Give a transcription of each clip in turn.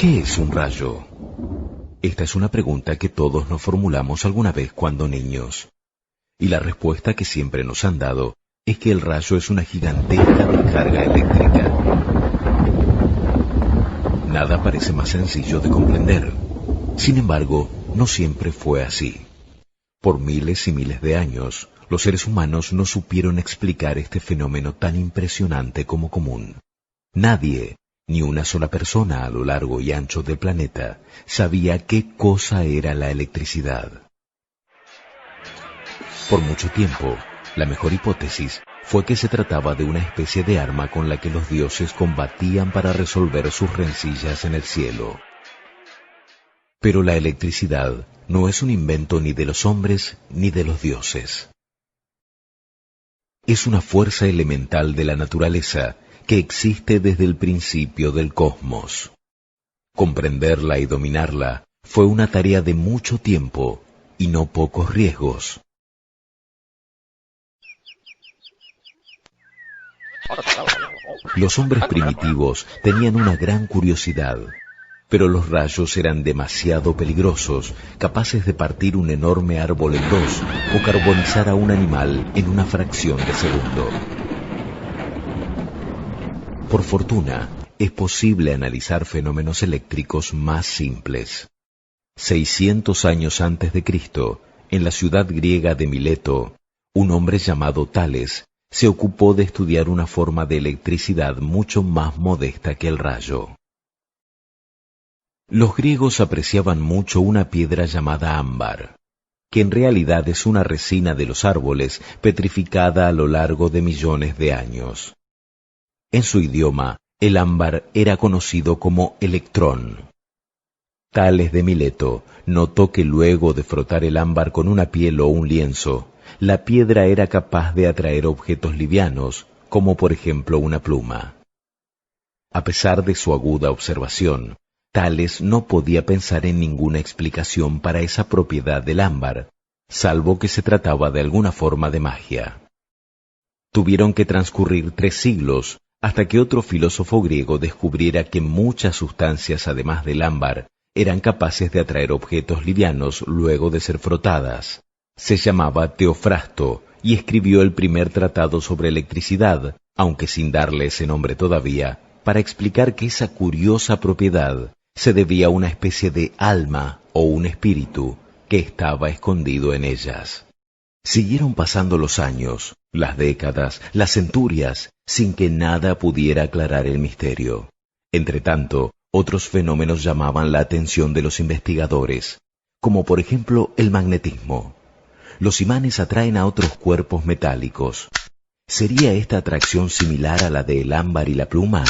¿Qué es un rayo? Esta es una pregunta que todos nos formulamos alguna vez cuando niños. Y la respuesta que siempre nos han dado es que el rayo es una gigantesca descarga eléctrica. Nada parece más sencillo de comprender. Sin embargo, no siempre fue así. Por miles y miles de años, los seres humanos no supieron explicar este fenómeno tan impresionante como común. Nadie, ni una sola persona a lo largo y ancho del planeta, sabía qué cosa era la electricidad. Por mucho tiempo, la mejor hipótesis fue que se trataba de una especie de arma con la que los dioses combatían para resolver sus rencillas en el cielo. Pero la electricidad no es un invento ni de los hombres ni de los dioses. Es una fuerza elemental de la naturaleza que existe desde el principio del cosmos. Comprenderla y dominarla fue una tarea de mucho tiempo y no pocos riesgos. Los hombres primitivos tenían una gran curiosidad, pero los rayos eran demasiado peligrosos, capaces de partir un enorme árbol en dos o carbonizar a un animal en una fracción de segundo. Por fortuna, es posible analizar fenómenos eléctricos más simples. 600 años antes de Cristo, en la ciudad griega de Mileto, un hombre llamado Tales se ocupó de estudiar una forma de electricidad mucho más modesta que el rayo. Los griegos apreciaban mucho una piedra llamada ámbar, que en realidad es una resina de los árboles petrificada a lo largo de millones de años. En su idioma, el ámbar era conocido como electrón. Tales de Mileto notó que luego de frotar el ámbar con una piel o un lienzo, la piedra era capaz de atraer objetos livianos, como por ejemplo una pluma. A pesar de su aguda observación, Tales no podía pensar en ninguna explicación para esa propiedad del ámbar, salvo que se trataba de alguna forma de magia. Tuvieron que transcurrir 3 siglos hasta que otro filósofo griego descubriera que muchas sustancias además del ámbar eran capaces de atraer objetos livianos luego de ser frotadas. Se llamaba Teofrasto y escribió el primer tratado sobre electricidad, aunque sin darle ese nombre todavía, para explicar que esa curiosa propiedad se debía a una especie de alma o un espíritu que estaba escondido en ellas. Siguieron pasando los años, las décadas, las centurias, sin que nada pudiera aclarar el misterio. Entretanto, otros fenómenos llamaban la atención de los investigadores, como por ejemplo el magnetismo. Los imanes atraen a otros cuerpos metálicos. ¿Sería esta atracción similar a la del ámbar y la pluma?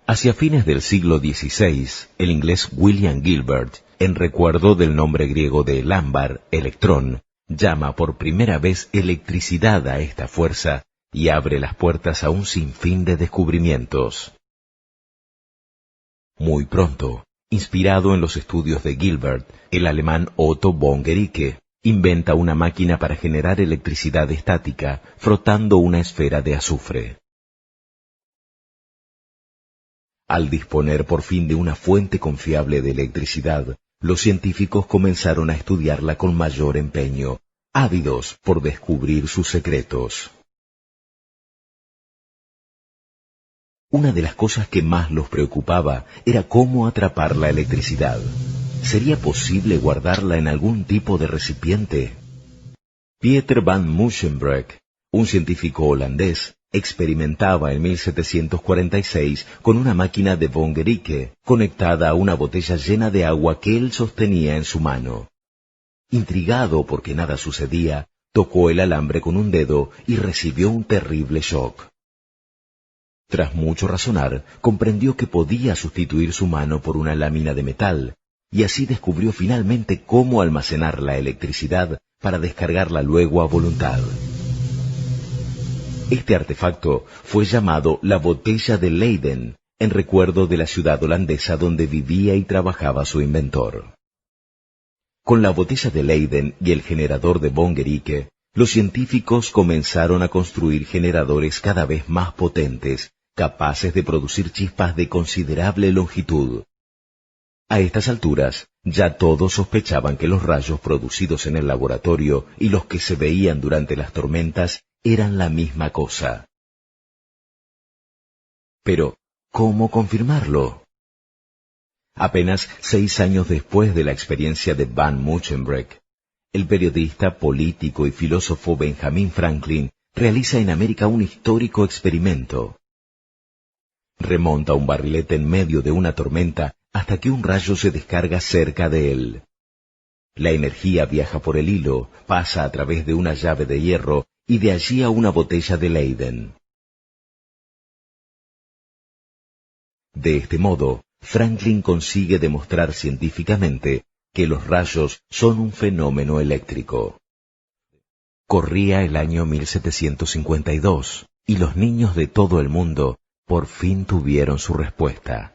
Hacia fines del siglo XVI, el inglés William Gilbert, en recuerdo del nombre griego del ámbar, electrón, llama por primera vez electricidad a esta fuerza y abre las puertas a un sinfín de descubrimientos. Muy pronto, inspirado en los estudios de Gilbert, el alemán Otto von Guericke inventa una máquina para generar electricidad estática frotando una esfera de azufre. Al disponer por fin de una fuente confiable de electricidad, los científicos comenzaron a estudiarla con mayor empeño, ávidos por descubrir sus secretos. Una de las cosas que más los preocupaba era cómo atrapar la electricidad. ¿Sería posible guardarla en algún tipo de recipiente? Pieter van Musschenbroek, un científico holandés, experimentaba en 1746 con una máquina de von Guericke conectada a una botella llena de agua que él sostenía en su mano. Intrigado porque nada sucedía, tocó el alambre con un dedo y recibió un terrible shock. Tras mucho razonar, comprendió que podía sustituir su mano por una lámina de metal, y así descubrió finalmente cómo almacenar la electricidad para descargarla luego a voluntad. Este artefacto fue llamado la botella de Leyden, en recuerdo de la ciudad holandesa donde vivía y trabajaba su inventor. Con la botella de Leyden y el generador de von Guericke, los científicos comenzaron a construir generadores cada vez más potentes, capaces de producir chispas de considerable longitud. A estas alturas, ya todos sospechaban que los rayos producidos en el laboratorio y los que se veían durante las tormentas eran la misma cosa. Pero, ¿cómo confirmarlo? Apenas 6 años después de la experiencia de Van Muchenbreck, el periodista, político y filósofo Benjamin Franklin realiza en América un histórico experimento. Remonta un barrilete en medio de una tormenta hasta que un rayo se descarga cerca de él. La energía viaja por el hilo, pasa a través de una llave de hierro y de allí a una botella de Leyden. De este modo, Franklin consigue demostrar científicamente que los rayos son un fenómeno eléctrico. Corría el año 1752 y los niños de todo el mundo por fin tuvieron su respuesta.